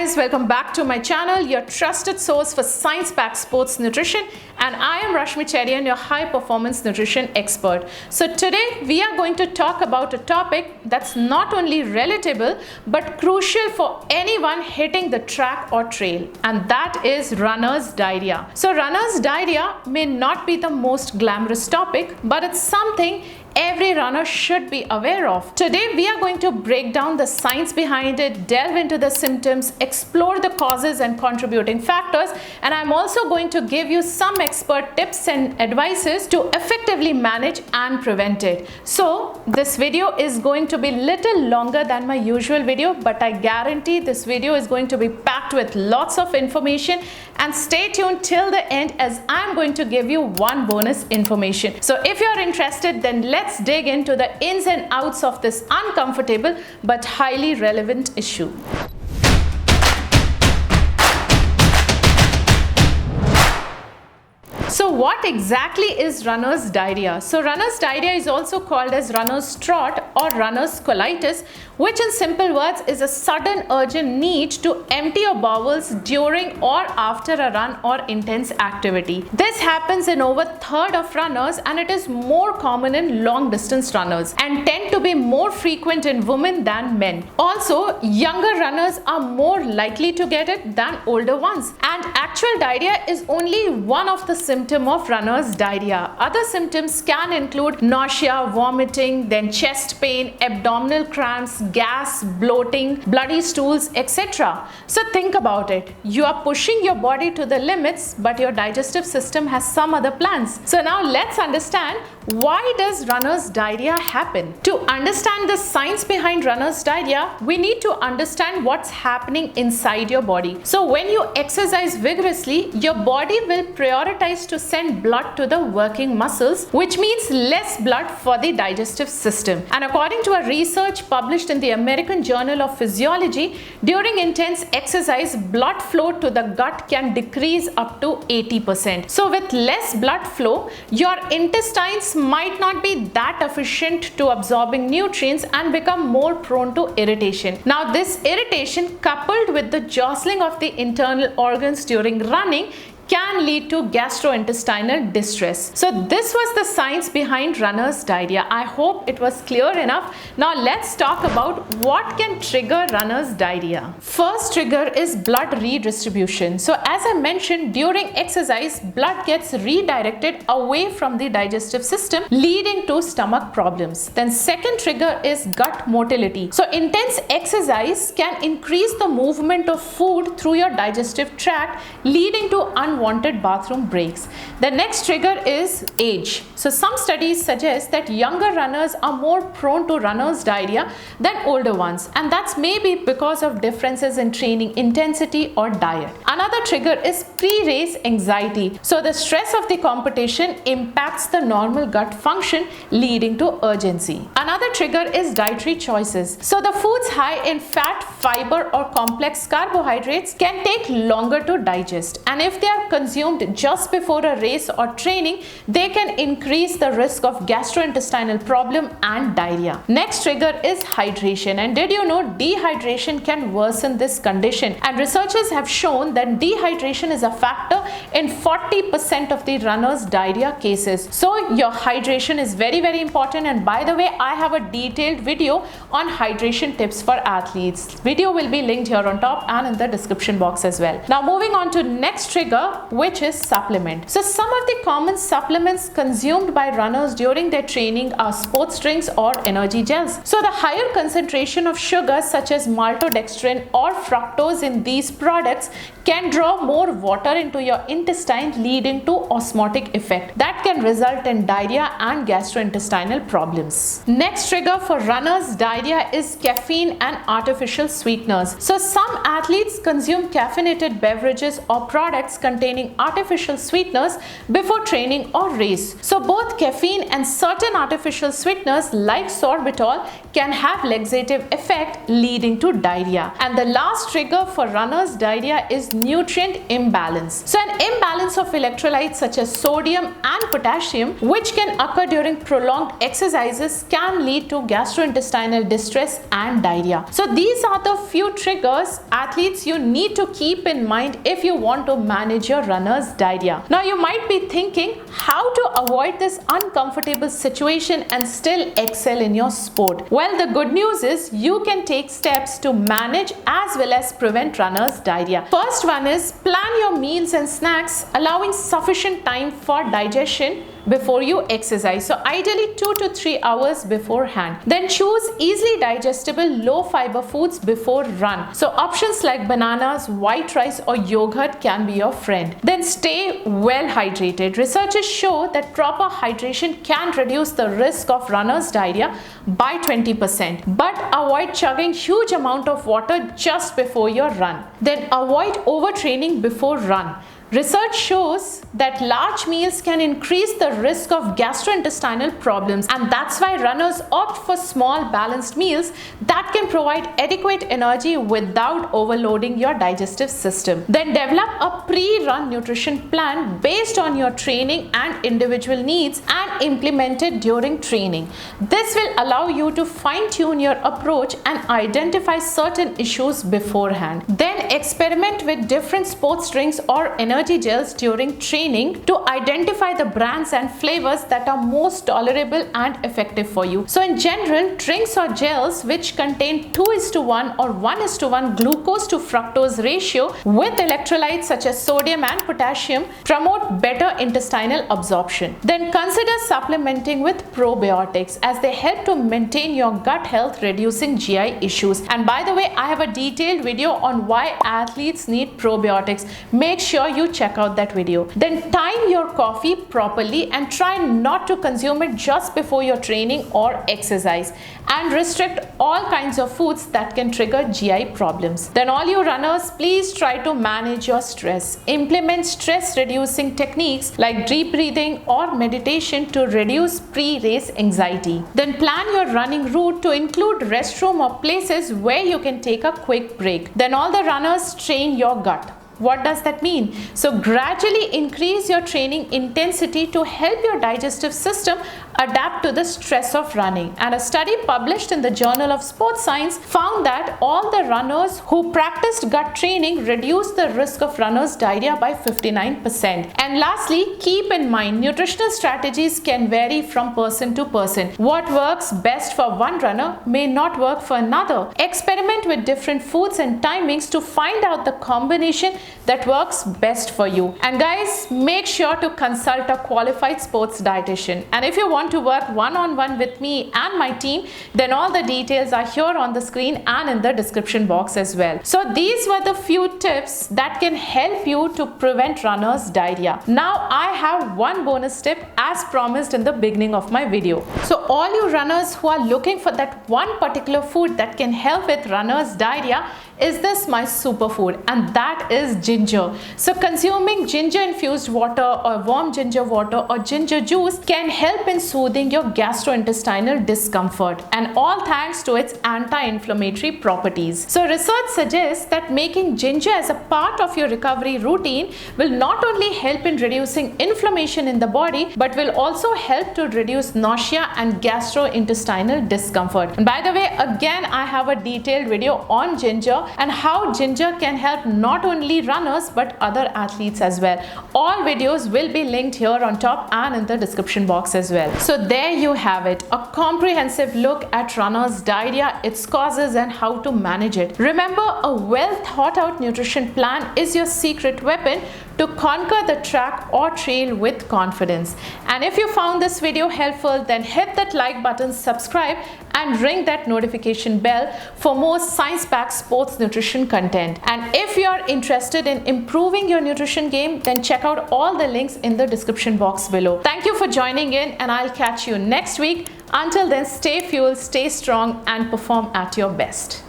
guys, welcome back to my channel, your trusted source for science-packed sports nutrition, and I am Rashmi Cherian, your high performance nutrition expert. So today we are going to talk about a topic that's not only relatable but crucial for anyone hitting the track or trail, and that is runner's diarrhea. So runner's diarrhea may not be the most glamorous topic, but it's something every runner should be aware of. Today we are going to break down the science behind it, delve into the symptoms, explore the causes and contributing factors, and I'm also going to give you some expert tips and advices to effectively manage and prevent it. So this video is going to be little longer than my usual video, but I guarantee this video is going to be packed with lots of information, and stay tuned till the end as I'm going to give you one bonus information. So if you're interested, then let's dig into the ins and outs of this uncomfortable but highly relevant issue. So what exactly is runner's diarrhea? So runner's diarrhea is also called as runner's trot or runner's colitis, which in simple words is a sudden urgent need to empty your bowels during or after a run or intense activity. This happens in over a third of runners, and it is more common in long distance runners and tend to be more frequent in women than men. Also, younger runners are more likely to get it than older ones, and actual diarrhea is only one of the symptoms of runner's diarrhea. Other symptoms can include nausea, vomiting, then chest pain, abdominal cramps, gas, bloating, bloody stools, etc. So think about it. You are pushing your body to the limits, but your digestive system has some other plans. So now let's understand, why does runner's diarrhea happen? To understand the science behind runner's diarrhea, we need to understand what's happening inside your body. So when you exercise vigorously, your body will prioritize to send blood to the working muscles, which means less blood for the digestive system. And according to a research published in the American Journal of Physiology, during intense exercise, blood flow to the gut can decrease up to 80%. So with less blood flow, your intestines might not be that efficient to absorbing nutrients and become more prone to irritation. Now this irritation, coupled with the jostling of the internal organs during running, can lead to gastrointestinal distress. So this was the science behind runner's diarrhea. I hope it was clear enough. Now let's talk about what can trigger runner's diarrhea. First trigger is blood redistribution. So as I mentioned, during exercise, blood gets redirected away from the digestive system, leading to stomach problems. Then second trigger is gut motility. So intense exercise can increase the movement of food through your digestive tract, leading to unwanted bathroom breaks. The next trigger is age. So some studies suggest that younger runners are more prone to runner's diarrhea than older ones, and that's maybe because of differences in training intensity or diet. Another trigger is pre-race anxiety. So the stress of the competition impacts the normal gut function, leading to urgency. Another trigger is dietary choices. So the foods high in fat, fiber or complex carbohydrates can take longer to digest, and if they are consumed just before a race or training, they can increase the risk of gastrointestinal problem and diarrhea. Next trigger is hydration, and did you know dehydration can worsen this condition? And researchers have shown that dehydration is a factor in 40% of the runner's diarrhea cases. So your hydration is very, very important, and by the way, I have a detailed video on hydration tips for athletes. Video will be linked here on top and in the description box as well. Now moving on to next trigger, which is supplement. So some of the common supplements consumed by runners during their training are sports drinks or energy gels. So the higher concentration of sugars such as maltodextrin or fructose in these products can draw more water into your intestine, leading to osmotic effect that can result in diarrhea and gastrointestinal problems. Next trigger for runners' diarrhea is caffeine and artificial sweeteners. So some athletes consume caffeinated beverages or products containing containing artificial sweeteners before training or race. So both caffeine and certain artificial sweeteners like sorbitol can have laxative effect, leading to diarrhea. And the last trigger for runners' diarrhea is nutrient imbalance. So an imbalance of electrolytes such as sodium and potassium, which can occur during prolonged exercises, can lead to gastrointestinal distress and diarrhea. So these are the few triggers, athletes, you need to keep in mind if you want to manage your runner's diarrhea. Now you might be thinking how to avoid this uncomfortable situation and still excel in your sport. Well, the good news is you can take steps to manage as well as prevent runner's diarrhea. First one is plan your meals and snacks, allowing sufficient time for digestion before you exercise. So ideally 2 to 3 hours beforehand. Then choose easily digestible low fiber foods before run. So options like bananas, white rice or yogurt can be your friend. Then stay well hydrated. Researchers show that proper hydration can reduce the risk of runner's diarrhea by 20%. But avoid chugging huge amount of water just before your run. Then avoid overtraining before run. Research shows that large meals can increase the risk of gastrointestinal problems, and that's why runners opt for small balanced meals that can provide adequate energy without overloading your digestive system. Then develop a pre-run nutrition plan based on your training and individual needs and implement it during training. This will allow you to fine-tune your approach and identify certain issues beforehand. Then experiment with different sports drinks or energy gels during training to identify the brands and flavors that are most tolerable and effective for you. So in general, drinks or gels which contain 2:1 or 1:1 glucose to fructose ratio with electrolytes such as sodium and potassium promote better intestinal absorption. Then consider supplementing with probiotics as they help to maintain your gut health, reducing GI issues. And by the way, I have a detailed video on why athletes need probiotics. Make sure you check out that video. Then time your coffee properly and try not to consume it just before your training or exercise, and restrict all kinds of foods that can trigger GI problems. Then all you runners, please try to manage your stress. Implement stress reducing techniques like deep breathing or meditation to reduce pre-race anxiety. Then plan your running route to include restroom or places where you can take a quick break. Then all the runners, train your gut. What does that mean? So gradually increase your training intensity to help your digestive system adapt to the stress of running. And a study published in the Journal of Sports Science found that all the runners who practiced gut training reduced the risk of runner's diarrhea by 59%. And lastly, keep in mind nutritional strategies can vary from person to person. What works best for one runner may not work for another. Experiment with different foods and timings to find out the combination that works best for you. And guys, make sure to consult a qualified sports dietitian. And if you want to work one-on-one with me and my team, then all the details are here on the screen and in the description box as well. So these were the few tips that can help you to prevent runner's diarrhea. Now I have one bonus tip as promised in the beginning of my video. So all you runners who are looking for that one particular food that can help with runner's diarrhea, is this my superfood, and that is ginger. So consuming ginger infused water or warm ginger water or ginger juice can help in soothing your gastrointestinal discomfort, and all thanks to its anti-inflammatory properties. So research suggests that making ginger as a part of your recovery routine will not only help in reducing inflammation in the body, but will also help to reduce nausea and gastrointestinal discomfort. And by the way, again, I have a detailed video on ginger and how ginger can help not only runners but other athletes as well. All videos will be linked here on top and in the description box as well. So there you have it, a comprehensive look at runner's diarrhea, its causes and how to manage it. Remember, a well thought out nutrition plan is your secret weapon to conquer the track or trail with confidence. And if you found this video helpful, then hit that like button, subscribe and ring that notification bell for more science-packed sports nutrition content. And if you are interested in improving your nutrition game, then check out all the links in the description box below. Thank you for joining in, and I'll catch you next week. Until then, stay fueled, stay strong and perform at your best.